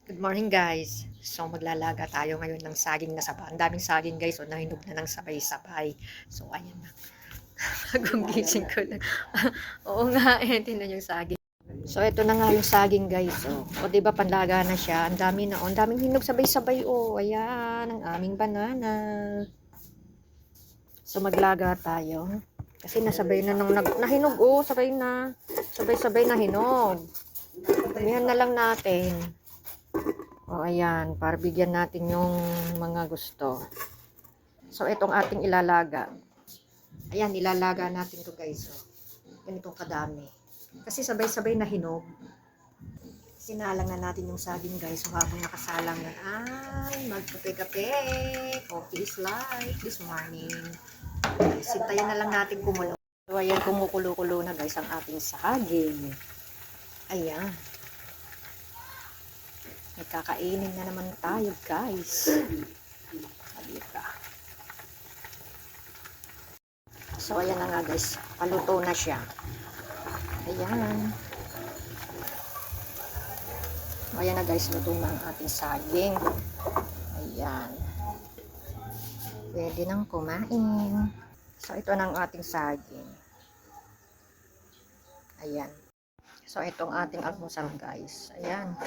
Good morning guys. So maglalaga tayo ngayon ng saging na saba. Ang daming saging guys, so nahinog na ng sabay-sabay. So ayan na. Bagong gising ko lang. Oo nga, tingnan yung saging. So ito na nga yung saging guys. O di ba panlaga na siya. Ang dami na. Ang daming hinog sabay-sabay. Ayan ang aming banana. So maglaga tayo. Kasi nasabay na nung nahinog. Sabay na. Sabay-sabay na hinog. Tumihan na lang natin. Ayan, para bigyan natin yung mga gusto. So, itong ating ilalaga. Ayan, ilalaga natin to guys. Ganitong kadami. Kasi sabay-sabay na hinog. Sinalang na natin yung saging guys. So, habang nakasalang na, ay, magkape-kape. Coffee is life this morning. Okay, sintayin na lang natin kumulo. So, ayan, kumukulo-kulo na guys ang ating saging. Ayan. May kakainin na naman tayo guys. Halika. So ayan na nga guys. Paluto na siya. Ayan. Ayan na guys. Luto na ang ating saging. Ayan. Pwede nang kumain. So ito na ang ating saging. Ayan. So itong ating almusal guys. Ayan.